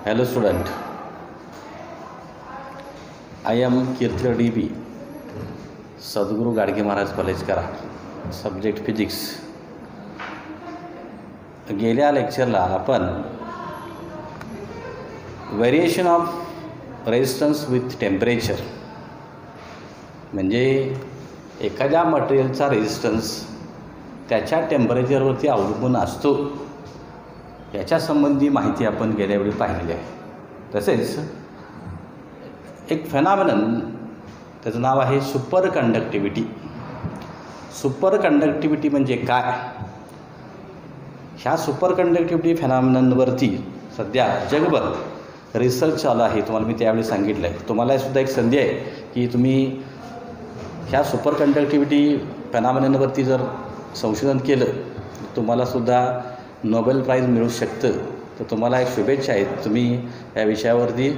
Hello student, I am Kirchhoff DB, Sadhguru Gadge Maharaj college Karad, subject physics. गेल्या लेक्चरला आपण variation of resistance with temperature म्हणजे एखाद्या मटेरियलचा रेजिस्टन्स त्याच्या टेम्परेचरवरती अवलंबून असतो याच्या संबंधी माहिती आपण गेल्यावेळी पाहिलेली आहे. तसेच एक फेनॉमेनन त्याचं नाव आहे सुपर कंडक्टिव्हिटी. सुपर कंडक्टिव्हिटी म्हणजे काय? ह्या सुपर कंडक्टिव्हिटी फेनॉमेननवरती सध्या जगभर रिसर्च चालू आहे. तुम्हाला मी त्यावेळी सांगितलं आहे. तुम्हाला सुद्धा एक संधी आहे की तुम्ही ह्या सुपर कंडक्टिव्हिटी फेनॉमेननवरती जर संशोधन केलं तर तुम्हालासुद्धा नोबेल प्राईज मिळू शकतं. तर तुम्हाला एक शुभेच्छा आहेत, तुम्ही या विषयावरती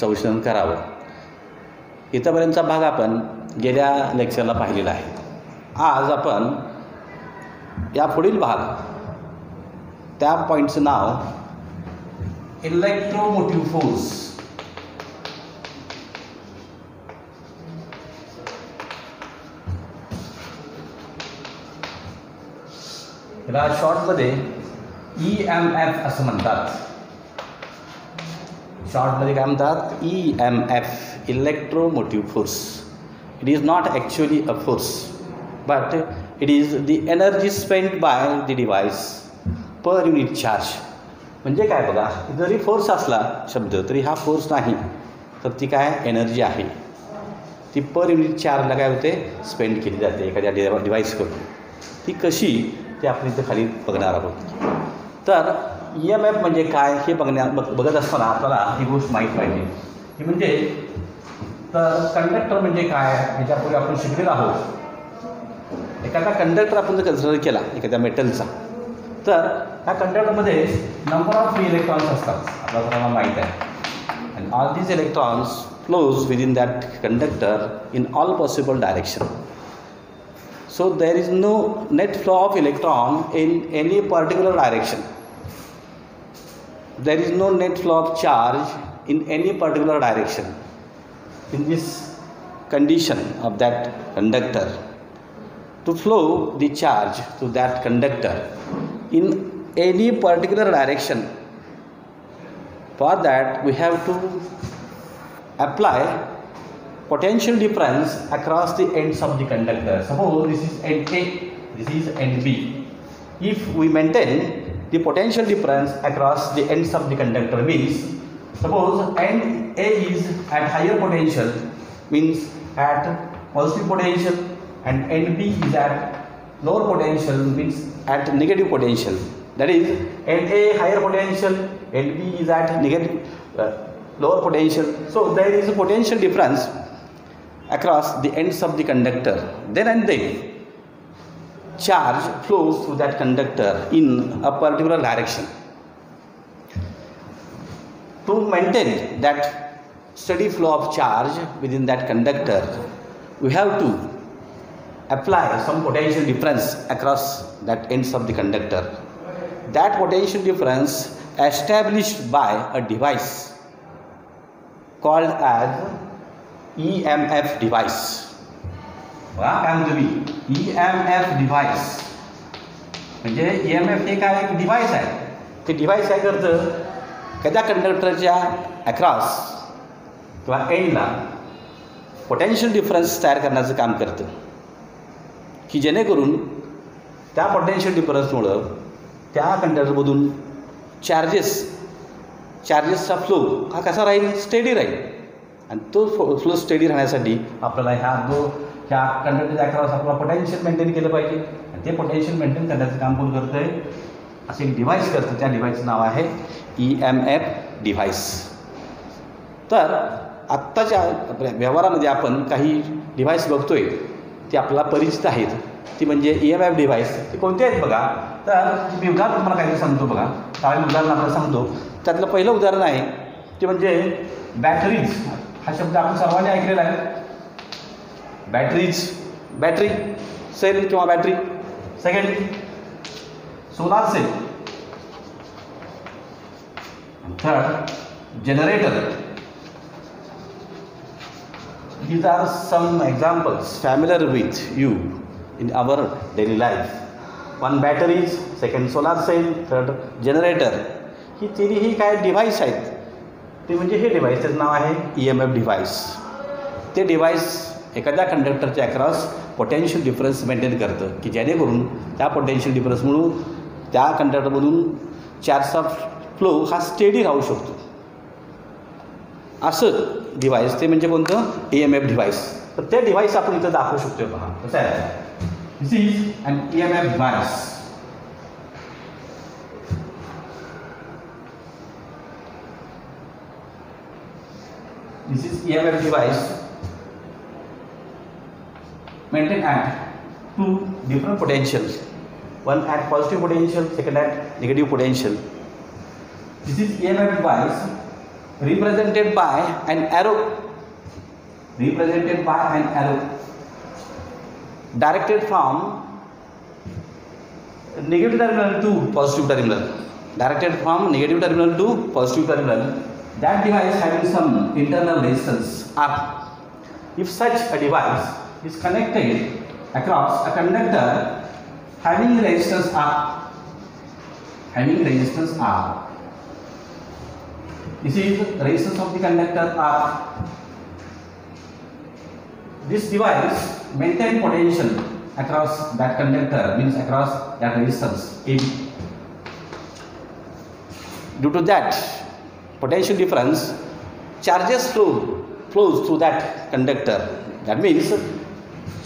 संशोधन करावं. इथंपर्यंतचा भाग आपण गेल्या लेक्चरला पाहिलेला आहे. आज आपण या पुढील भाग त्या पॉईंटचं नाव इलेक्ट्रोमोटिव्ह फोर्स. याला शॉर्टमध्ये EMF असं म्हणतात. शॉर्टमध्ये काय म्हणतात? EMF, electromotive force. It is not actually a force but it is the energy spend by the device per unit charge. म्हणजे काय बघा, जरी फोर्स असला शब्द तरी हा फोर्स नाही, तर ती काय एनर्जी आहे, ती पर युनिट चार्जला काय होते स्पेंड केली जाते एखाद्या डिव्हाइसकडून. ती कशी ते आपण इथं खाली बघणार आहोत. तर EMF म्हणजे काय हे बघत असताना आपल्याला ही गोष्ट माहीत पाहिजे की म्हणजे तर कंडक्टर म्हणजे काय ह्याच्यापूर्वी आपण शिकलेलो आहोत. एखादा कंडक्टर आपण जर कन्सिडर केला एखाद्या मेटलचा, तर ह्या कंडक्टरमध्ये नंबर ऑफ इलेक्ट्रॉन्स असतात आपल्याला सर्वांना माहीत आहे. And all these electrons flows within that conductor in all possible direction. So there is no net flow of electron in any particular direction. There is no net flow of charge in any particular direction. In this condition of that conductor, to flow the charge to that conductor in any particular direction, for that we have to apply potential difference across the ends of the conductor. Suppose this is end A, this is end B. If we maintain the potential difference across the ends of the conductor, means suppose end A is at higher potential, means at positive potential, and end B is at lower potential, means at negative potential. That is, end A higher potential, end B is at negative lower potential. So there is a potential difference across the ends of the conductor. Then and then charge flows through that conductor in a particular direction. To maintain that steady flow of charge within that conductor, we have to apply some potential difference across that ends of the conductor. That potential difference established by a device called as EMF device. काय म्हणतो मी? EMF device म्हणजे EMF हे काय एक device आहे. ते device काय करतं, एखाद्या कंडक्टरच्या अक्रॉस किंवा एंडला पोटेन्शियल डिफरन्स तयार करण्याचं काम करतं, की जेणेकरून त्या पोटेन्शियल डिफरन्समुळं त्या कंडक्टरमधून चार्जेसचा फ्लो हा कसा राहील, स्टेडी राहील. आणि तो फ्लो स्टेडी राहण्यासाठी आपल्याला ह्या कंडक्टरच्या अक्रॉस आपल्याला पोटेन्शियल मेंटेन केलं पाहिजे. आणि ते पोटेन्शियल मेंटेन करण्याचं काम कोण करतं आहे, असं एक डिव्हाइस करतं. त्या डिव्हाइसचं नाव आहे EMF डिव्हाइस. तर आत्ताच्या व्यवहारामध्ये आपण काही डिव्हाइस बघतोय ते आपल्याला परिचित आहेत. ती म्हणजे EMF डिव्हाइस. ते कोणते आहेत बघा. तर मी उदाहरण तुम्हाला काहीतरी सांगतो बघा. काही उदाहरण आपल्याला सांगतो. त्यातलं पहिलं उदाहरण आहे ते म्हणजे बॅटरीज. हा शब्द आपण सर्वांनी ऐकलेला आहे. बॅटरीज, बॅटरी सेल किंवा battery. Second solar cell. Third generator. These are some examples familiar with you in our daily life. One batteries, second solar cell, third generator. ही तिन्ही काय डिव्हाइस आहेत ते म्हणजे हे डिव्हाइस त्याचं नाव आहे EMF डिव्हाइस. ते डिव्हाइस एखाद्या कंडक्टरच्या अक्रॉस पोटेन्शियल डिफरन्स मेंटेन करतं की जेणेकरून त्या पोटेन्शियल डिफरन्समुळे त्या कंडक्टरमधून चार्जचा फ्लो हा स्टेडी राहू शकतो. असं डिव्हाइस ते म्हणजे कोणतं EMF डिव्हाइस. तर ते डिव्हाइस आपण इथं दाखवू शकतो. पहा कसं आहे. This is an EMF device. This is EMF device maintained at two different potentials. One at positive potential, second at negative potential. This is EMF device represented by an arrow. Represented by an arrow directed from negative terminal to positive terminal. Directed from negative terminal to positive terminal. That device having some internal resistance R. If such a device is connected across a conductor having resistance R, this is resistance of the conductor R. This device maintain potential across that conductor, means across that resistance AB. Due to that potential difference, charges flows through that conductor. That means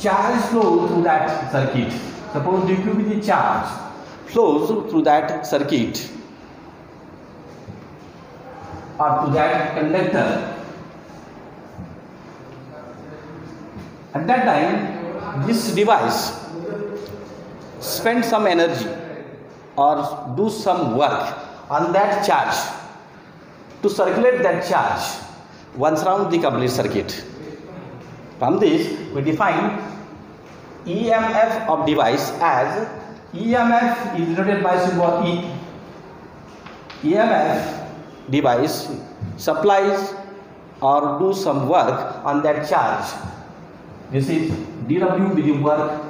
charge flow through that circuit. Suppose dq with the charge flows through that circuit or to that conductor. At that time, this device spend some energy or do some work on that charge to circulate that charge once round the complete circuit. From this, we define EMF of device as EMF is denoted by symbol E. EMF device supplies or do some work on that charge. This is dW with the work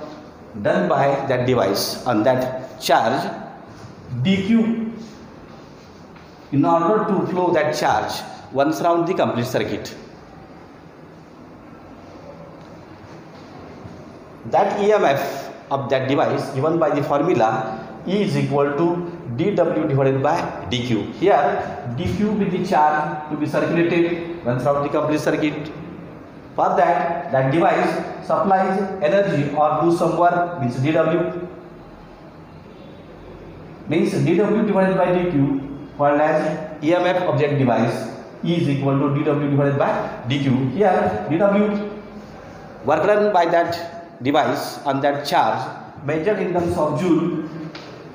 done by that device on that charge. dq in order to flow that charge once round the complete circuit. That EMF of that device given by the formula E is equal to dW divided by dq. Here dq with the charge to be circulated once round the complete circuit. For that device supplies energy or do some work, means dW, means dW divided by dq, called as EMF of that device. E is equal to dW divided by dq. Here dW, work done by that device on that charge measured in terms of joule,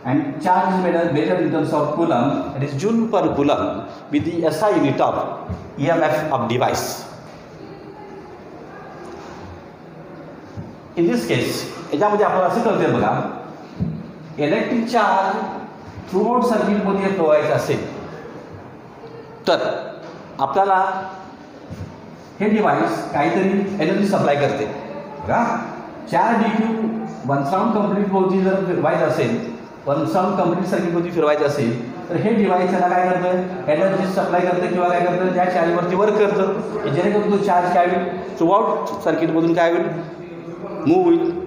and charge is measured in terms of coulomb, that is joule per coulomb, with the SI unit of EMF of device. In this case, याच्यामध्ये आपण असं करते बघा, electric charge throughout circuit मध्ये flow व्हायचा असेल तर आपल्याला हे डिव्हाइस काहीतरी एनर्जी सप्लाय करते बघा. 4 dq वन साउंड कंप्लीट भोवती जर फिरवायचं असेल, वन साउंड कंप्लीट सर्किट भोवती फिरवायचं असेल तर हे डिव्हाइस त्याला काय करतं, एनर्जी सप्लाय करतं किंवा काय करतं, त्या चार्जवरती वर्क करतं की जेणेकरून तो चार्ज काय होईल, थ्रूआउट सर्किटमधून काय होईल, मूव्ह होईल.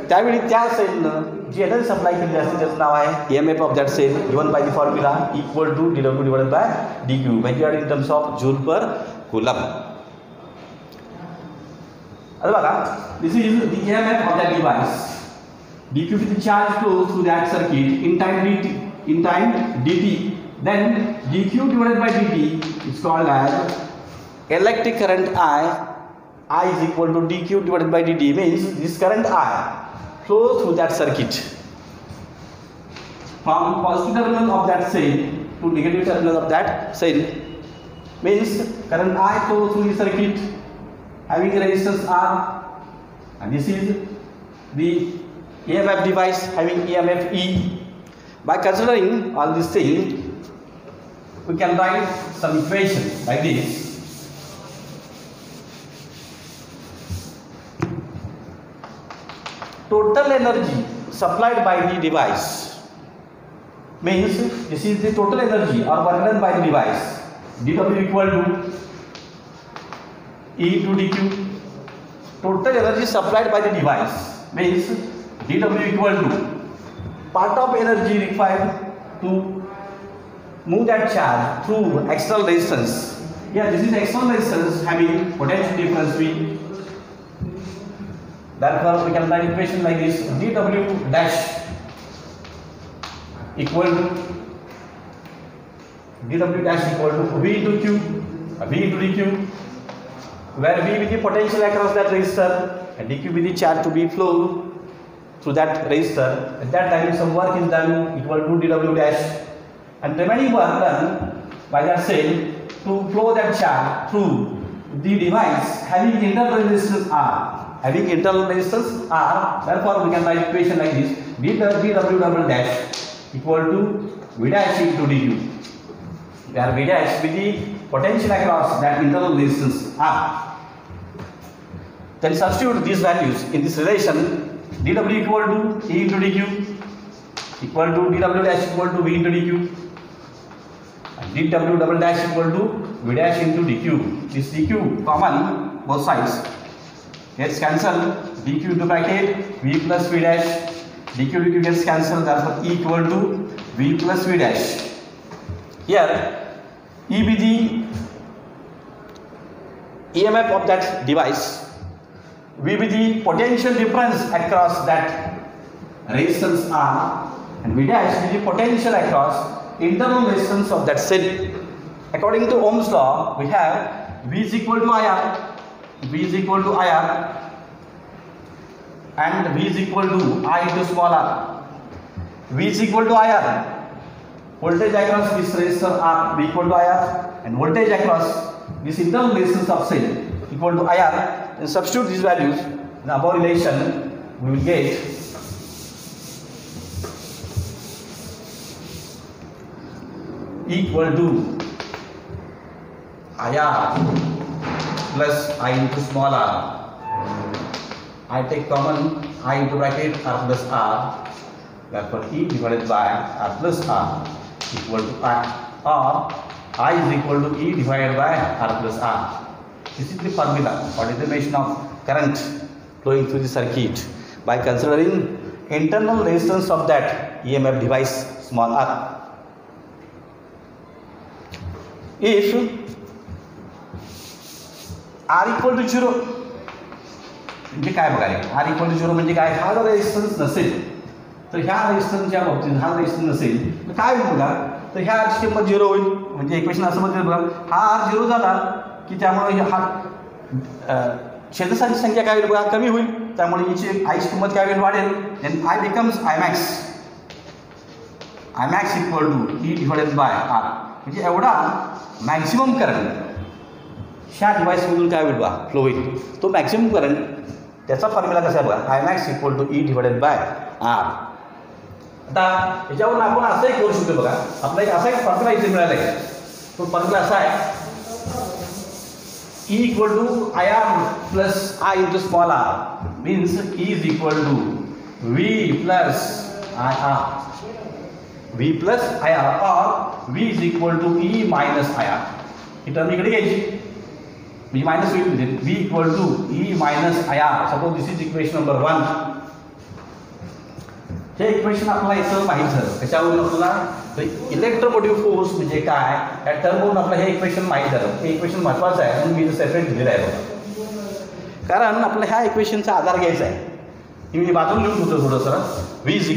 त्यावेळी त्या सेलनं जी एनर्जी सप्लाय केली असते त्याचं नाव आहे EMF of that cell given by the formula equal to dW divided by dq measured in terms of joule per coulomb. आता बघा, this is the EMF of that device. dq with the charge flows through that circuit in time dt. Then dq divided by dt is called as electric current I is equal to dq divided by dt, means this current I flows through that circuit from positive terminal of that cell to negative terminal of that cell, means current I flows through the circuit having resistance R, and this is the EMF device having EMF E. By considering all these things, we can write some equation like this. Total energy supplied by the device means this is the total energy or work done by the device. dW equal to E to dQ. Total energy supplied by the device means dW equal to part of energy required to move that charge through external resistance. Yeah, this is external resistance having potential difference V. Therefore, we can write equation like this: dW dash equal to V into Q, V into dQ, where V with the potential across that resistor and dQ with the charge to be flow through that resistor. At that time, some work is done equal to dW dash, and remaining work done by that cell to flow that charge through the device having internal resistance R. Therefore, we can write equation like this: dW double dash equal to V dash into dQ, where V dash with the potential across that internal resistance R. Then substitute these values in this relation: dW equal to E into dQ equal to dW dash equal to V into dQ, and dW double dash equal to V dash into dQ. This dQ common both sides gets cancelled. dQ into bracket V plus V dash, dQ gets cancelled. Therefore, E equal to V plus V dash. Here E be the EMF of that device, V be the potential difference across that resistance R, and V dash be the potential across internal resistance of that cell. According to Ohm's law, we have V is equal to IR, and V is equal to I into small r. V is equal to IR, voltage across this resistor R be equal to IR, and voltage across this internal resistance of cell equal to IR. And substitute these values in the above relation, we will get equal to IR plus I into small r. I take common I into bracket R plus R. Therefore, E divided by R plus R equal to I, or I is equal to E divided by R plus R. This is the formula for determination of current flowing through the circuit by considering internal resistance of that EMF device small r. If R equal to 0 म्हणजे काय बघा, R equal to 0 म्हणजे काय, हा जर resistance नसेल तर ह्या रेजिस्टन्सच्या बाबतीत हा रेजिस्टन्स नसेल तर काय होईल बघा, तर ह्या आरची किंमत 0 होईल. म्हणजे इक्वेशन असं म्हणते बघा, हा R 0 झाला की त्यामुळे हा छेदसाची संख्या काय होईल बघा, कमी होईल. त्यामुळे हिची आयची किंमत काय होईल, वाढेल. Then I becomes Imax equal to E divided by R. म्हणजे एवढा मॅक्सिमम करंट ह्या डिव्हाइसमधून काय होईल बघा, फ्लो होईल. तो मॅक्सिमम करंट त्याचा फॉर्म्युला कसा आहे बघा, Imax equal to E divided by R. आता याच्यावरून आपण असंही करू शकतो बघा, आपला एक असा एक फॉर्म्युला इथे मिळाला आहे. तो फॉर्म्युला असा आहे, E equal to IR plus I into small r means E is equal to V plus IR. V plus IR or V is equal to E minus IR. He term इकडे घ्यायची म्हणजे minus होईल, म्हणजे V equal to E minus IR. Suppose this is equation number 1. हे equation आपल्याला इथं माहित झालं. त्याच्यावरून आपल्याला इलेक्ट्रोमोटिव्ह फोर्स म्हणजे काय या टर्मवरून आपल्याला हे इक्वेशन माहित झालं. हे इक्वेशन महत्त्वाचं आहे म्हणून मी इथं सेपरेट दिलेलं आहे बघा, कारण आपल्या ह्या इक्वेशनचा आधार घ्यायचा आहे. मी बाजून लिहून होतो थोडंसं. V is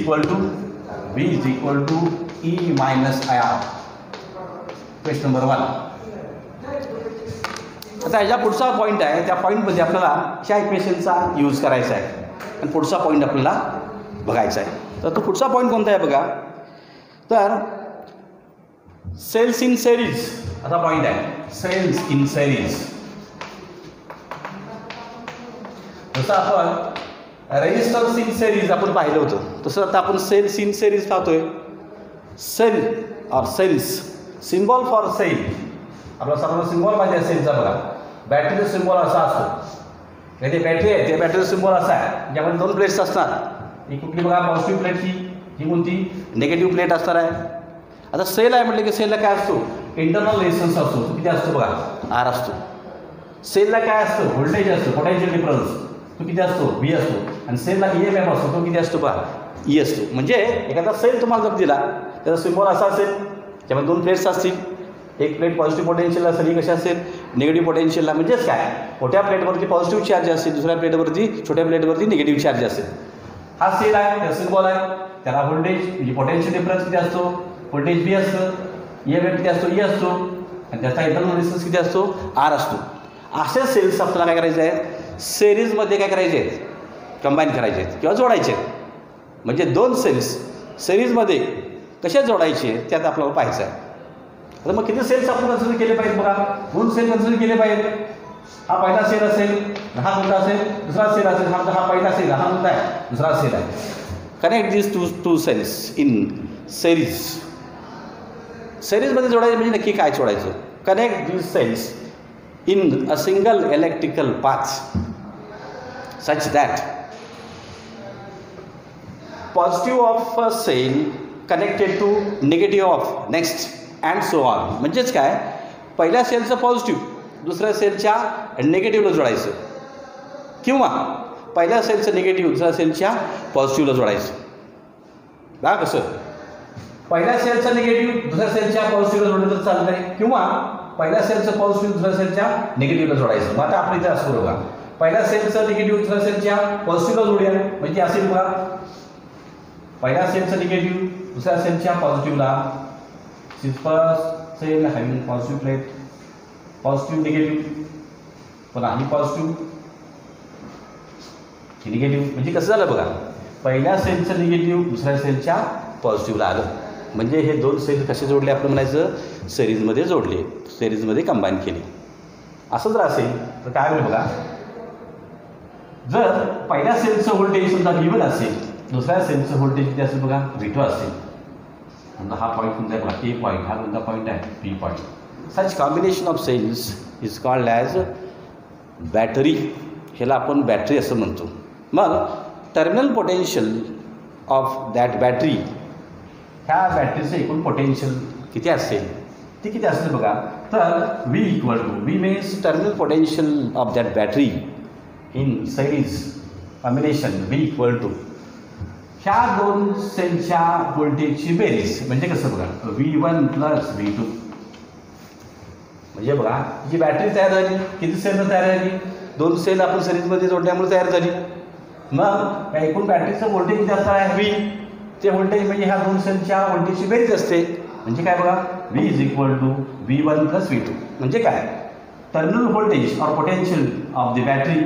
equal to E minus IR. Question number 1. आता ह्याच्या पुढचा पॉईंट आहे, त्या पॉईंटमध्ये आपल्याला ह्या इक्वेशनचा यूज करायचा आहे आणि पुढचा पॉईंट आपल्याला बघायचा आहे. तर तो पुढचा पॉईंट कोणता आहे बघा, तर सेल्स इन सेरीज असा पॉईंट आहे. Cells in series. जसं आपण रेजिस्टन्स इन सेरीज आपण पाहिलं होतं, तसं आता आपण सेल्स इन सेरीज पाहतोय. सेल और सेल्स सिम्बॉल फॉर सेल, आपला सर्व सिम्बॉल पाहिजे सेलचा बघा. बॅटरीचा सिम्बॉल असा असतो, म्हणजे बॅटरी आहे त्या बॅटरीचा सिम्बॉल असा आहे, ज्यामध्ये 2 प्लेट्स असणार. ही कुठली बघा, पॉझिटिव्ह प्लेट, ही कोणती, निगेटिव्ह प्लेट असणार आहे. आता सेल आहे म्हटलं की सेलला काय असतो, इंटरनल रेझिस्टन्स असतो, तो किती असतो बघा, आर असतो. सेलला काय असतं, व्होल्टेज असतो, पोटेन्शियल डिफरन्स, तो किती असतो, व्ही असतो. आणि सेलला EMF असतो, तो किती असतो बघा, ई असतो. म्हणजे एखादा सेल तुम्हाला जर दिला त्याचा सिम्बॉल असा असेल, त्यामध्ये 2 प्लेट्स असतील, एक प्लेट पॉझिटिव्ह पोटेन्शियल असेल, ही कशी असेल, निगेटिव्ह पोटेन्शियलला. म्हणजेच काय, मोठ्या प्लेटवरती पॉझिटिव्ह चार्ज असेल, दुसऱ्या प्लेटवरती, छोट्या प्लेटवरती निगेटिव्ह चार्ज असेल. हा सेल आहे, त्याचा सिम्बॉल आहे, त्याला व्होल्टेज म्हणजे पोटेन्शियल डिफरन्स किती असतो, व्होल्टेज बी असतं, EMF किती असतो, ई असतो, आणि त्याचा इंटरनल रेझिस्टन्स किती असतो, आर असतो. असे सेल्स आपल्याला काय करायचे आहेत, सिरीजमध्ये काय करायचे आहेत, कंबाईन करायचे आहेत किंवा जोडायचे आहेत. म्हणजे 2 सेल्स सिरीजमध्ये कसे जोडायचे त्यात आपल्याला पाहायचं आहे. तर मग किती सेल्स आपण कन्सिडर केले पाहिजेत बघा, 2 सेल कन्सिडर केले पाहिजेत. हा पहिला सेल असेल, हा कोणता असेल, दुसरा सेल असेल. हा पहिला सेल, हा कोणता आहे, दुसरा सेल आहे. Connect this to cells in series. सिरीजमध्ये जोडायचं म्हणजे नक्की काय जोडायचं, connect this cells in a single electrical path such that positive of a cell connected to negative of next and so on. म्हणजेच काय, पहिल्या सेलचं पॉझिटिव्ह दुसऱ्या सेलच्या निगेटिव्हला जोडायचं, किंवा पहिल्या सेलचं निगेटिव्ह दुसऱ्या सेलच्या पॉझिटिव्हला जोडायचं. बघा कसं, पहिल्या सेलचं निगेटिव्ह दुसऱ्या सेलच्या पॉझिटिव्हला जोडलं तर चालतं आहे, किंवा पहिल्या सेलचं पॉझिटिव्ह दुसऱ्या सेलच्या निगेटिव्हला जोडायचं. मग आता आपण इथे असं करू बघा, पहिल्या सेलचं निगेटिव्ह दुसऱ्या सेलच्या पॉझिटिव्हला जोडूया. म्हणजे असेल बघा, पहिल्या सेलचं निगेटिव्ह दुसऱ्या सेलच्या पॉझिटिव्हला, first cell having positive plate, positive negative, पुन्हा ही पॉझिटिव्ह ही निगेटिव्ह. म्हणजे कसं झालं बघा, पहिल्या सेलचं निगेटिव्ह दुसऱ्या सेलच्या पॉझिटिव्हला आलं. म्हणजे हे 2 सेल कसे जोडले, आपण म्हणायचं सिरीजमध्ये जोडले, सिरीजमध्ये कंबाईन केली. असं जर असेल तर काय होईल बघा, जर पहिल्या सेलचं व्होल्टेज समजा V1 असेल, दुसऱ्या सेलचं व्होल्टेज किती असेल बघा, V2 असेल. समजा हा पॉईंट कोणता आहे बघा, A पॉईंट, हा कोणता पॉईंट आहे, B point. Such combination of cells is called as battery. ह्याला आपण बॅटरी असं म्हणतो. मग terminal potential of that battery, ह्या बॅटरीचं एकूण पोटेन्शियल किती असेल, ती किती असेल बघा, तर V equal to, V means terminal potential of that battery in series combination, V equal to ह्या 2 सेलच्या व्होल्टेजची बेरीज. म्हणजे कसं बघा, V1 प्लस V2. म्हणजे बघा, जी बॅटरी तयार झाली, किती सेल तयार झाली, 2 सेल आपण सिरीजमध्ये जोडल्यामुळे तयार झाली. मग एकूण बॅटरीचं व्होल्टेज किती असणार आहे, V. ते व्होल्टेज म्हणजे ह्या 2 सेलच्या व्होल्टेजची बेरीज असते. म्हणजे काय बघा, V is equal to V1 plus V2. म्हणजे काय, टर्मिनल व्होल्टेज और potential of the battery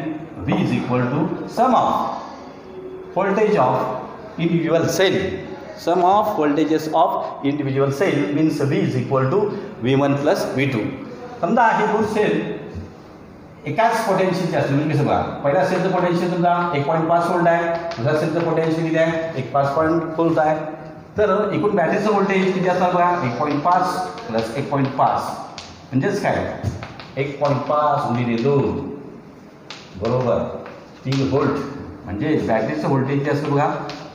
V is equal to sum of voltage of individual cell. Sum of voltages of individual cell means V is equal to V1 plus V2. समजा हे 2 sale एकाच पोटेन्शियलचे असतील. म्हणजे कसं बघा, पहिल्या सेलचं potential समजा 1.5 व्होल्ट आहे, दुसऱ्या सेलचं पोटेन्शियल किती आहे, 5 व्होल्ट आहे. तर एकूण बॅटरीचं व्होल्टेज किती असणार बघा, 1.5 प्लस 1.5. म्हणजेच काय, 1.5 गुणिले 2 बरोबर 3 व्होल्ट. म्हणजे बॅटरीचं व्होल्टेज जे असतं बघा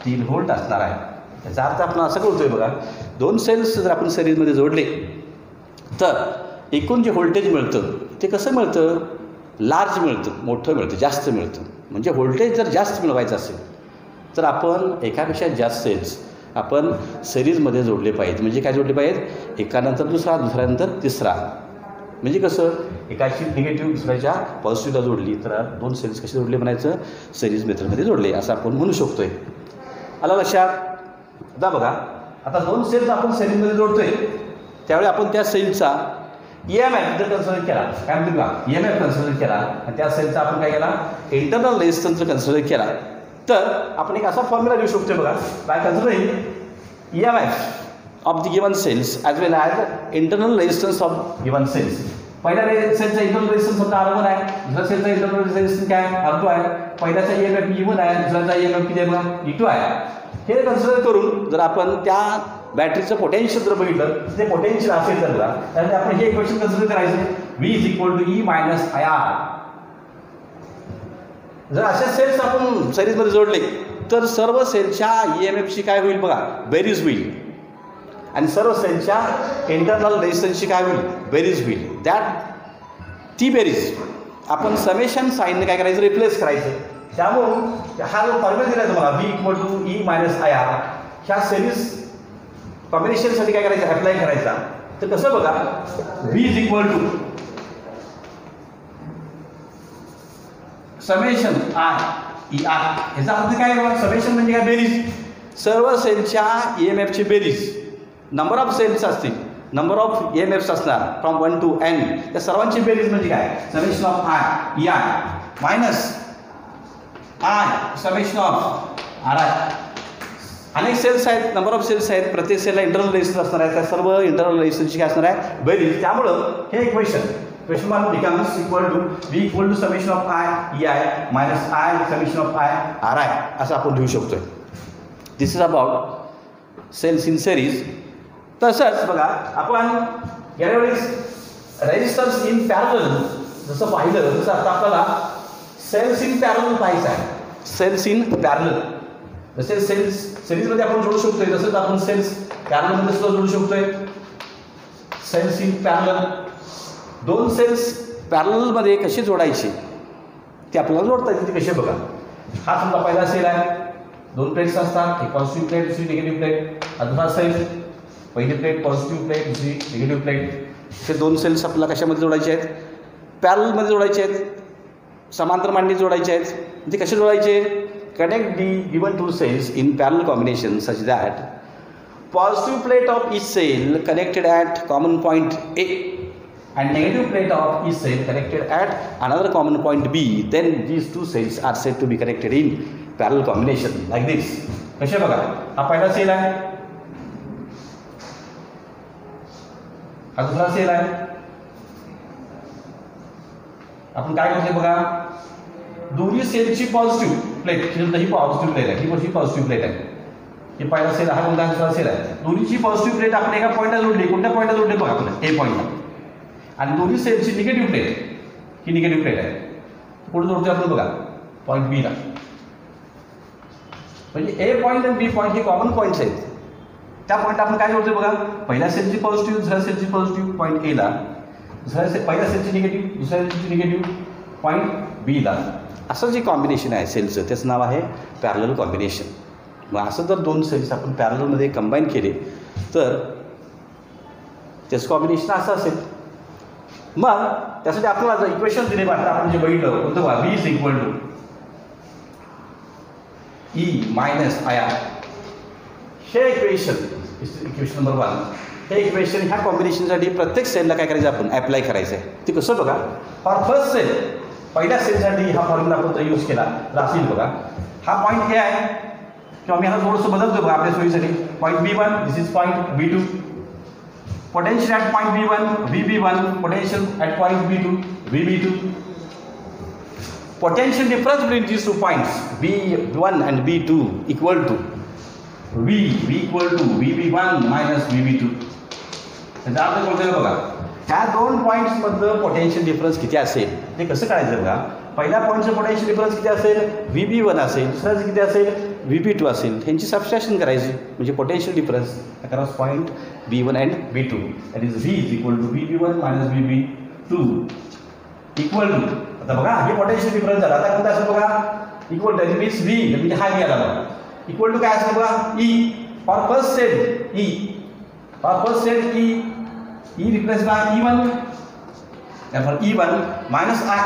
3 व्होल्ट असणार आहे. याचा अर्थ आपण असं करतोय बघा, 2 सेल्स जर आपण सिरीजमध्ये जोडले तर एकूण जे व्होल्टेज मिळतं ते कसं मिळतं, लार्ज मिळतं, मोठं मिळतं, जास्त मिळतं. म्हणजे व्होल्टेज जर जास्त मिळवायचं असेल तर आपण एकापेक्षा जास्त सेल्स आपण सिरीजमध्ये जोडले पाहिजेत. म्हणजे काय जोडले पाहिजेत, एकानंतर दुसरा, दुसऱ्यानंतर तिसरा. म्हणजे कसं, एकाची निगेटिव्ह दुसऱ्याच्या पॉझिटिव्हला जोडली तर 2 सेल्स कसे जोडले म्हणायचं, सिरीज मेथडमध्ये जोडले असं आपण म्हणू शकतोय. आलं लक्षात. आता बघा, आता 2 सेल्स आपण सिरीजमध्ये जोडतोय त्यावेळी आपण त्या सेलचा EMF जर कन्सिडर केला, काय म्हणतो का, EMF कन्सिडर केला, आणि त्या सेलचा आपण काय केला, इंटरनल रेझिस्टन्स कन्सिडर केला, तर आपण एक असा फॉर्म्युला लिहू शकतो बघा, by considering EMF of the given cells as well as internal resistance of given cells. पहिल्या सेलचा इंटरनल रेझिस्टन्स समजा R1 आहे, दुसऱ्या सेलचा इंटरनल रेझिस्टन्स काय R2 आहे, पहिल्याचा EMF E1 आहे, दुसऱ्याचा EMF किती आहे बघा E2 आहे. हे कन्सिडर करून जर आपण त्या बॅटरीचं पोटेन्शियल जर बघितलं ते पोटेन्शियल असेल तर बघा, त्यामुळे आपण हे इक्वेशन कन्सिडर करायचं V is equal to E minus IR. जर अशा सेल्स आपण सिरीजमध्ये जोडले तर सर्व सेलच्या EMFची काय होईल बघा, बेरीज होईल, आणि सर्व सेलच्या इंटरनल रेजिस्टन्सची काय होईल, बेरीज होईल. ती बेरीज आपण समेशन साईनने काय करायचं, रिप्लेस करायचं. त्यामुळं हा जो फॉर्म्युला दिला आहे तुम्हाला V equal to E minus IR, ह्या सिरीज कॉम्बिनेशनसाठी काय करायचं, अप्लाय करायचा. तर कसं बघा, V is equal to summation IER. याचा अर्थ काय बघा, समेशन म्हणजे काय, बेरीज, सर्व सेलच्या EMFची बेरीज. नंबर ऑफ सेल्स असतील, नंबर ऑफ EMFs असणार फ्रॉम 1 to N, त्या सर्वांची बेरीज म्हणजे काय, summation of IER minus I summation of RI. अनेक सेल्स आहेत, नंबर ऑफ सेल्स आहेत, प्रत्येक सेलला इंटरनल रेजिस्टन्स असणार आहे, त्या सर्व इंटरनल रेजिस्टन्सची काय असणार आहे, बेरीज. त्यामुळं हे equation mark becomes equal to V equal to summation of IEI minus I summation of IRI असं आपण लिहू शकतोय. This is about cells in series. तसंच बघा, आपण यावेळेस रेजिस्टन्स इन पॅरलल जसं पाहिलं, तसं आता आपल्याला सेल्स इन पॅरलल पाहायचं आहे. सेल्स इन पॅरलल, जसे सेल्स सिरीजमध्ये आपण जोडू शकतोय तसंच आपण सेल्स पॅरललमध्ये सुद्धा जोडू शकतोय. सेल्स इन पॅरलल, दोन सेल्स पॅरललमध्ये कसे जोडायचे ते आपल्याला जोडता येते. ते कसे बघा, हा समजा पहिला सेल आहे, दोन प्लेट्स असतात, एक पॉझिटिव्ह प्लेट दुसरी निगेटिव्ह प्लेट. दुसरा सेल, पहिली प्लेट पॉझिटिव्ह प्लेट दुसरी निगेटिव्ह प्लेट. हे दोन सेल्स आपल्याला कशामध्ये जोडायचे आहेत, पॅरललमध्ये जोडायचे आहेत, समांतर मांडणी जोडायचे आहेत. ते कसे जोडायचे, connect the given two cells in parallel combination such that positive plate of each cell connected at common point A and negative plate of each cell connected at another common point B, then these two cells are said to be connected in parallel combination like this. कसे बघा, हा पहिला sale आहे, हा दुसरा cell आहे. आपण काय करतोय बघा, दोन्ही सेलची पॉझिटिव्ह प्लेट, ही पॉझिटिव्ह प्लेट आहे, ही पॉझिटिव्ह प्लेट आहे. हे पहिला सेल, हा कोणता दुसरा सेल आहे. दोन्हीची पॉझिटिव्ह प्लेट आपण एका पॉईंटला जोडली. कोणत्या पॉईंटला जोडली बघा, आपण A पॉईंटला. आणि दोन्ही सेलची निगेटिव्ह प्लेट, ही निगेटिव्ह प्लेट आहे, पुढे जोडतो आपण बघा पॉईंट B ला. म्हणजे A पॉईंट आणि B पॉईंट हे कॉमन पॉईंट्स आहेत. त्या पॉईंट आपण काय जोडतो बघा, पहिल्या सेलची पॉझिटिव्ह, दुसऱ्या सेलची पॉझिटिव्ह पॉईंट A ला, पहिल्या सेलची निगेटिव्ह, दुसऱ्या सेलची निगेटिव्ह पॉईंट B ला. असं जे कॉम्बिनेशन आहे सेलचं, त्याचं नाव आहे पॅरलल कॉम्बिनेशन. मग असं जर दोन सेल्स आपण पॅरललमध्ये कंबाईन केले तर त्याचं कॉम्बिनेशन असं असेल. मग त्यासाठी आपल्याला जर इक्वेशन दिले आता आपण जे बघितलं कोणतं बघा, V is equal to E minus IR. हे इक्वेशन नंबर 1, हे इक्वेशन ह्या कॉम्बिनेशनसाठी प्रत्येक सेलला काय करायचं, आपण अप्लाय करायचं आहे. ते कसं बघा, फॉर फर्स्ट सेल, पहिल्या सेलसाठी हा फॉर्म्युला आपण जर यूज केला तर असेल बघा, हा पॉईंट A आहे, किंवा मी ह्याला थोडंसं बदलतो बघा आपल्या सोयीसाठी. Point B1, this is point B2. Potential at point B1, VB1, potential at point B2, VB2. Potential difference between these 2 points, B1 and B2 equal to V equal to VB1 minus VB2. त्याचा अर्थ कोणता बघा, ह्या दोन पॉईंट्समधलं potential difference किती असेल ते कसं काढायचं बघा. पहिल्या पॉईंटचं पोटेन्शियल डिफरन्स किती असेल, VB1 असेल, दुसऱ्याचं किती असेल, VB2 असेल. ह्यांची सबस्ट्रॅक्शन करायची, म्हणजे potential difference across point B1 and B2, that is V is equal to VB1 minus VB2 equal to. आता बघा हे पोटेन्शियल डिफरन्स झाला. आता कोणता असेल बघा, इक्वल टू मीन्स V म्हणजे हा गेला बघा, इक्वल टू काय असेल बघा, E for first cell. E for first cell, E replace by E1, therefore E1 minus I.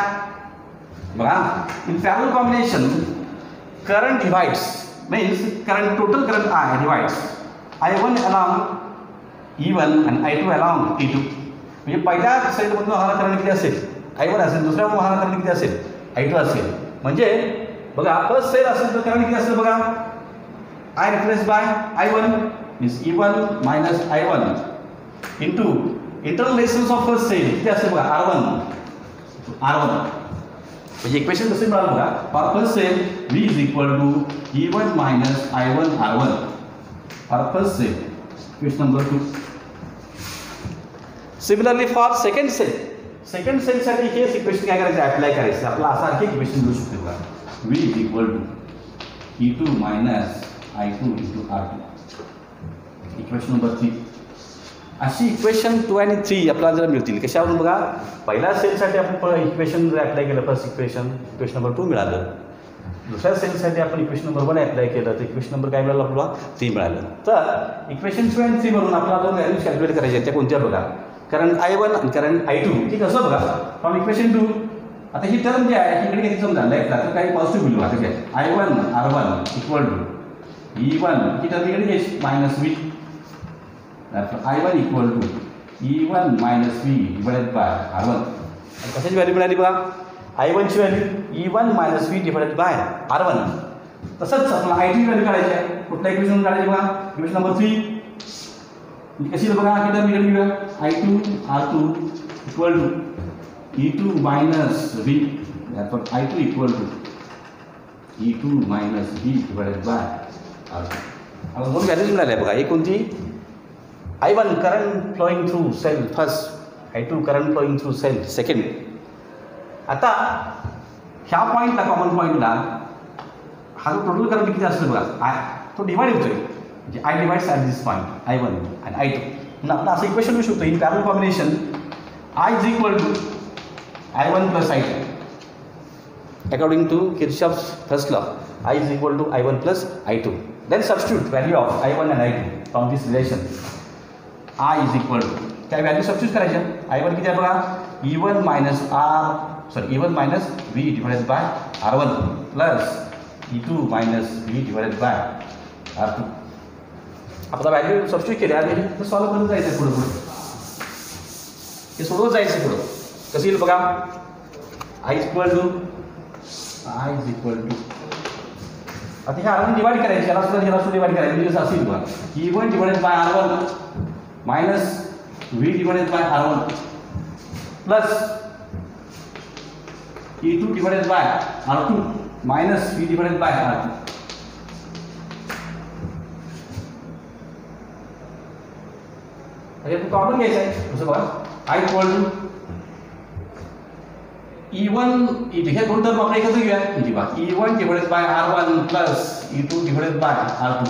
बघा, in parallel combination current divides, means total current I divides I1 along E1 and I2 along E2. म्हणजे पहिल्या सेलमधून वाहणारा current किती असेल, I1 असेल, दुसऱ्या वाहणारा current किती असेल, I2 असेल. म्हणजे बघा फर्स्ट सेल असेल तर करंट किती असेल बघा, I replace by I1 means E1 minus I1 into internal resistance of first cell किती असेल बघा, R1. म्हणजे इक्वेशन कसं मिळालं बघा, for first cell V is equal to E1 minus I1 R1. For first cell equation number 2. Similarly for second सेलसाठी हेच equation काय करायचं, अप्लाय करायचं. आपला असा आणखी इक्वेशन लिहू शकतो बघा, v = E2 - I2 × R2. Equation number 3. अशी इक्वेशन 2 आणि 3 आपल्याला जर मिळतील कशावरून बघा, पहिल्या सेलसाठी आपण इक्वेशन जर अप्लाय केलं, फर्स्ट इक्वेशन नंबर 2 मिळालं. दुसऱ्या सेलसाठी आपण इक्वेशन नंबर 1 अप्लाय केलं तर इक्वेशन नंबर काय मिळालं आपल्याला, 3 मिळालं. तर इक्वेशन 2 आणि 3 वरून आपल्याला दोन व्हॅल्यूज कॅल्क्युलेट करायच्या, त्या कोणत्या बघा, करंट I1 आणि करंट I2. ठीक कसं बघा, फ्रॉम इक्वेशन 2 आता ही टर्म जी आहे इकडे किती समजा लेफ्टला तर काही पॉझिटिव्ह व्हॅल्यू आहे, काय I1 R1 = E1 ही टर्म इकडे घ्यायची -V. I1 = E1 - V / R1. कशाची व्हॅल्यू मिळाली बघा, I1 ची व्हॅल्यू E1 - V / R1. तसंच आपल्याला I2 ची व्हॅल्यू काढायची आहे. कुठल्या इक्वेशन काढायची बघा, इक्वेशन नंबर 3. कशी बघा, ही टर्म इकडे घेऊया, I2 R2 = E2 - V. therefore I2 = E2 - V / R2. आता दोन व्हॅल्यूज मिळाल्या बघा, एक कोणती, I1 current flowing through cell first, I2 current flowing through cell second. आता ह्या पॉईंटला, कॉमन पॉईंटला हा जो टोटल करंट किती असतो बघा, तो डिवाइड होतोय, म्हणजे I divides at this point I1 आणि I2. म्हणून आपण असं इक्वेशन लिहू शकतो, in parallel combination I = I1 + I2. According to Kirchhoff's first law, I = I1 + I2. Then substitute value of I1 and I2 from this relation. I = काय value substitute करायच्या, I1 किती आहे बघा, E1 - V / R1 plus E2 - V / R2. आपला value substitute केले आणि हे solve करत जायचं पुढे हे सोडवत जायचं पुढं. कसं येईल बघा, I = आता ह्या R1 डिवाइड करायचे, याला सुद्धा डिवाइड करायचं, म्हणजे असं असेल बघा, E1 / R1 minus V / R1 plus E2 / R2 minus V / R2. तो कॉमन घ्यायचा आहे, कसं बघा, I = E1 हे दोन टर्म आपण एकत्र घेऊया, म्हणजे बघा E1 / R1 plus E2 / R2.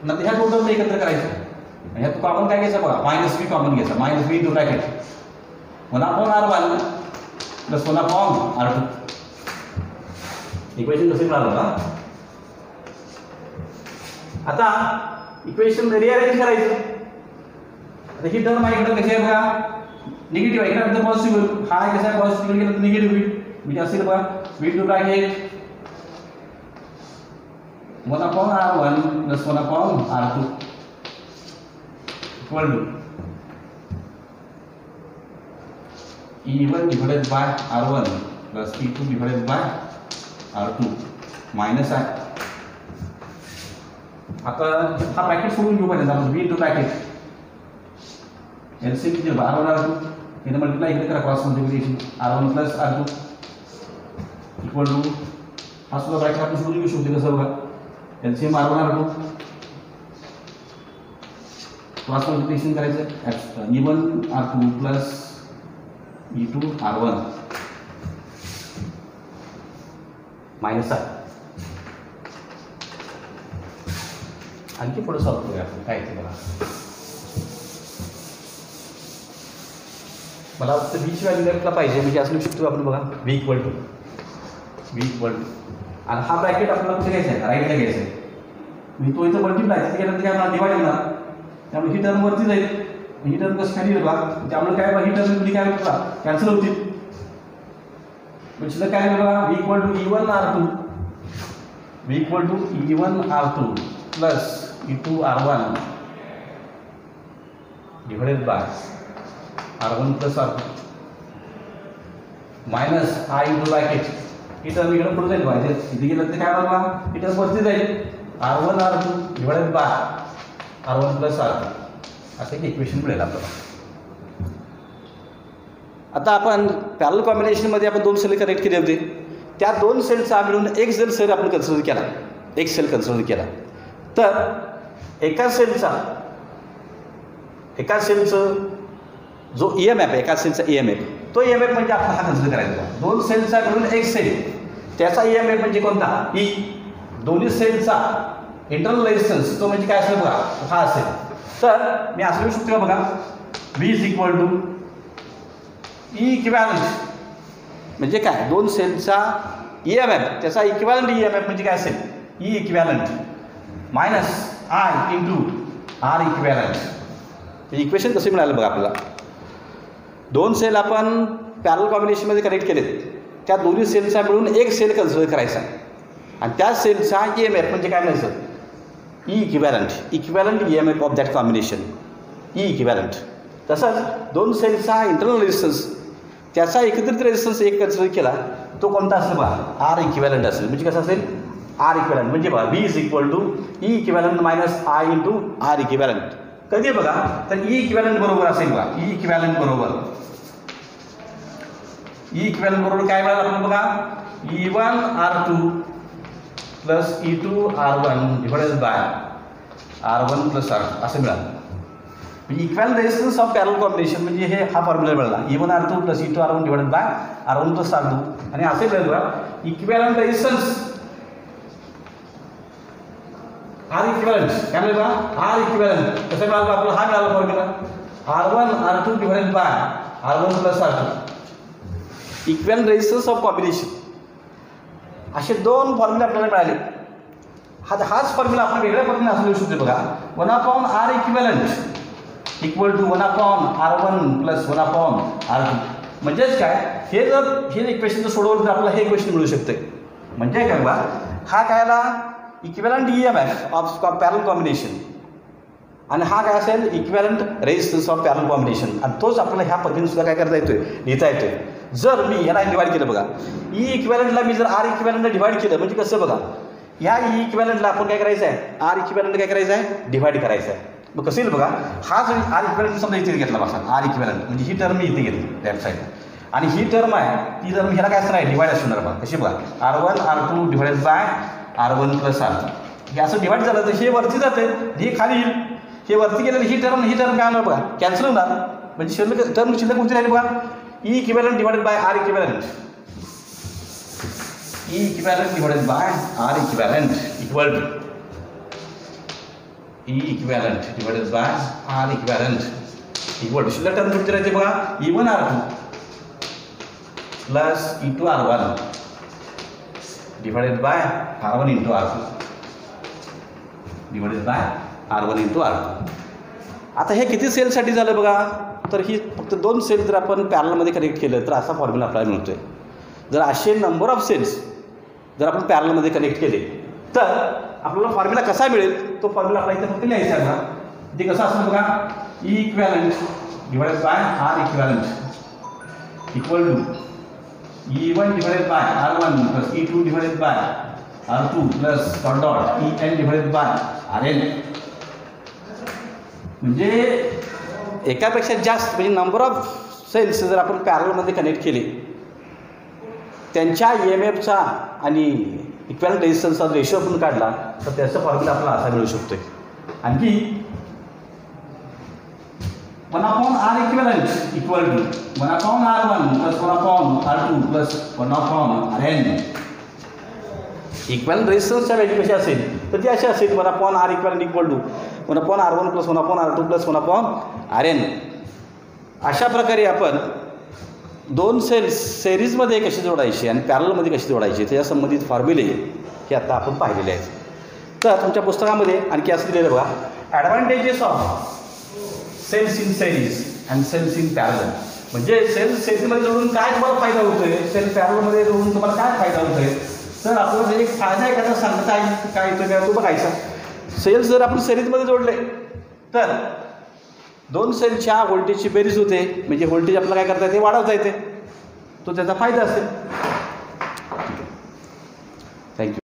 नंतर ह्या दोन टर्म एकत्र करायचं, ह्यात कॉमन काय घ्यायचं बघा, -V कॉमन घ्यायचा, -V in bracket 1/R1 plus 1/R2. Equation कसं मिळालं ना. आता इक्वेशन रिअरेंज करायचं. आता ही टर्म आहे इकडे कशी आहे बघा, निगेटिव्ह आहे, इकडे पॉझिटिव्ह, हा आहे कसा आहे पॉझिटिव्ह, गेलं तर निगेटिव्ह होईल, म्हणजे असेल बघा V in bracket 1/R1 plus 1/R2 = E1 / R1 plus E2 / R2 minus आहे. आता हा ब्रॅकेट सोडून घेऊ पाहिजे आपण, V इन ब्रॅकेट LCM किती R1 R2 हे मल्टिप्लाय इकडे करा, क्रॉस मल्टिप्लिकेशन R1 + R2 = हा सुद्धा ब्रॅकेट आपण सोडून घेऊ शकतो. कसं बघा, LCM R1 R2 cross multiplication करायचं, E1 R2 plus E2 R1 minus आहे. आणखी पुढे सॉल्व्ह करूया आपण, काय ते बघा, मला वाटतं V ची व्हॅल्यू लेफ्टला पाहिजे, म्हणजे असं लिहू शकतो आपण बघा, V = आणि हा ब्रॅकेट आपल्याला कुठे घ्यायचा आहे, राईटला घ्यायचा आहे, म्हणजे तो इथं मल्टिप्लाय केल्यानंतर काय मला डिवाइड होणार, त्यामुळे ही टर्म वरती जाईल, ही टर्म कसं खाली येईल बघा, त्यामुळे काय बघा, ही टर्म तुम्ही काय बघा कॅन्सल होतील, म्हणजे काय बघा, V = E1 R2 plus E2 R1 divided by R1 plus R2 minus I in bracket, he term इकडे पुढे जाईल पाहिजे, इथे गेलं तर काय बघा, ही टर्म वरती जाईल, R1 R2 divided by R1 plus R2 असं एक इक्वेशन मिळेल आपल्याला. आता आपण पॅरलल कॉम्बिनेशनमध्ये आपण दोन सेल कनेक्ट केले होते, त्या दोन सेलचा मिळून एक सेल आपण कन्सिडर केला, एक सेल कन्सिडर केला, तर एका सेलचा एका सेलचं जो EMF एका सेलचा EMF, तो EMF म्हणजे आपण हा कन्सिडर करायचा. दोन सेलचा मिळून एक सेल, त्याचा EMF म्हणजे कोणता? E. दोन्ही सेलचा इंटरनल रेझिस्टन्स तो म्हणजे काय असेल बघा, हा असेल. तर मी असं लिहू शकतो बघा, V is equal to E equivalent म्हणजे काय, दोन सेलचा EMF त्याचा इक्विव्हॅलंट EMF म्हणजे काय असेल, E equivalent minus I into R equivalent. हे इक्वेशन कसे मिळालं बघा आपल्याला. दोन सेल आपण पॅरल कॉम्बिनेशनमध्ये कनेक्ट केलेत, त्या दोन्ही सेलचा मिळून एक सेल कन्सिडर करायचा आणि त्या सेलचा EMF म्हणजे काय म्हणायचं, E equivalent EMF of that combination, E equivalent. तसंच दोन सेलचा इंटरनल रेझिस्टन्स त्याचा एकत्रित रेझिस्टन्स एक कन्सिडर केला, तो कोणता असेल बघा, R इक्विव्हॅलंट असेल. म्हणजे कसं असेल, R इक्विव्हॅलंट म्हणजे बघा V is equal to E equivalent minus I into R equivalent. कधी बघा तर E इक्विव्हॅलंट बरोबर असेल बघा, E इक्विव्हॅलंट बरोबर काय मिळालं आपल्याला बघा, E1R2 plus E2R1 divided by R1 plus R2 असं मिळालं. इक्वॅलंट रेझिस्टन्स ऑफ पॅरल कॉम्बिनेशन म्हणजे हे हा फॉर्म्युला मिळाला, E1R2 plus E2R1 divided by R1 plus R2. आणि असे मिळेल बघा, इक्वॅलंट रेझिस्टन्स R इक्विव्हॅलंट काय मिळेल बघा, R इक्विव्हॅलंट कसं मिळालं आपल्याला, हा मिळाला formula R1R2 divided by R1 plus R2. Equivalent resistance of combination असे दोन फॉर्म्युले आपल्याला मिळाले. हाच फॉर्म्युला आपण वेगळ्या पद्धतीने असं लिहू शकतो बघा, 1/R equivalent equal to 1/R1 plus 1/R2. म्हणजेच काय, हे जर हे इक्वेशन जर सोडवलं तर आपल्याला हे इक्वेशन मिळू शकते. म्हणजे काय बघा, हा कायला इक्विव्हॅलंट EMF ऑफ पॅरल कॉम्बिनेशन आणि हा काय असेल, इक्विव्हॅलंट रेझिस्टन्स ऑफ पॅरल कॉम्बिनेशन. आणि तोच आपल्याला ह्या पद्धतीने सुद्धा काय करता येतोय, लिहिता येतोय. जर मी याला डिवाइड केलं बघा, E इक्विव्हॅलंटला मी जर R इक्विव्हॅलंटला डिवाइड केलं म्हणजे कसं बघा, ह्या E इक्विव्हॅलंटला आपण काय करायचं आहे, R इक्विव्हॅलंट काय करायचं आहे, डिवाइड करायचं आहे. मग कसं येईल बघा, हा जो R इक्विव्हॅलंट समजा इथे घेतला बघा, R इक्विव्हॅलंट म्हणजे ही टर्म मी इथे घेतली लेफ्ट साईड आणि ही टर्म आहे ती जर ह्याला काय असणार आहे, डिवाइड असणार बघा. कशी बघा, R1R2 divided by R1 plus R2. हे असं डिवाइड झालं तर हे वरती जाते, हे खाली येईल. हे वरती गेलेलं ही टर्म काय होणार बघा, कॅन्सल होणार. म्हणजे शिल्लक टर्म शिल्लक कोणती राहिली बघा, E equivalent divided by R equivalent. E equivalent divided by R equivalent equal to E equivalent divided by R equivalent equal to शिल्लक टर्म कोणती राहते बघा, E1R2 plus E2R1 divided by R1 into R2 divided by R1 into R2. आता हे किती सेलसाठी झालं बघा, तर ही फक्त दोन सेल जर आपण पॅरलमध्ये कनेक्ट केलं तर असा फॉर्म्युला आपल्याला मिळतोय. जर असे नंबर ऑफ सेल्स जर आपण पॅरलमध्ये कनेक्ट केले तर आपल्याला फॉर्म्युला कसा मिळेल, तो फॉर्म्युला आपल्याला इथे फक्त लिहायचा आहे बघा. ते कसं असतं बघा, E equivalent divided by R equivalent equal to E1 divided by R1 plus E2 divided by R2 plus dot EN divided by RN. म्हणजे एकापेक्षा जास्त म्हणजे नंबर ऑफ सेल्स जर आपण पॅरलमध्ये कनेक्ट केले, त्यांच्या EMFचा आणि इक्विव्हॅलंट रेझिस्टन्सचा रेशो आपण काढला तर त्याचा फॉर्म्युला आपल्याला असा मिळू शकतो. आणखी 1/R equivalent equal to 1/R1 plus 1/R2 plus 1/RN. Equivalent रेझिस्टन्सच्या व्हॅल्यू कशी असेल तर ती अशी असेल, 1/R equivalent equal to 1/R1 plus 1/R2 plus 1/RN. अशा प्रकारे आपण दोन सेल्स सिरीजमध्ये कशी जोडायची आणि पॅरलमध्ये कशी जोडायची त्याच्या संबंधित फॉर्म्युले हे आता आपण पाहिलेले आहेत. तर तुमच्या पुस्तकामध्ये आणखी असं दिलेलं बघा, advantages of cells in series and cells in parallel. म्हणजे सेल्स सिरीजमध्ये जोडून काय तुम्हाला फायदा होतोय, सेल पॅरलमध्ये जोडून तुम्हाला काय फायदा होतोय. तर आपल्याला एक फायदा एखादा सांगता येईल काय येतो काय तो बघायचा. सेल्स जर आपण सिरीजमध्ये जोडले तर दोन सेलच्या व्होल्टेजची बेरीज होते, म्हणजे व्होल्टेज आपल्याला काय करता येते, वाढवता येते. तो त्याचा फायदा असेल. थँक्यू.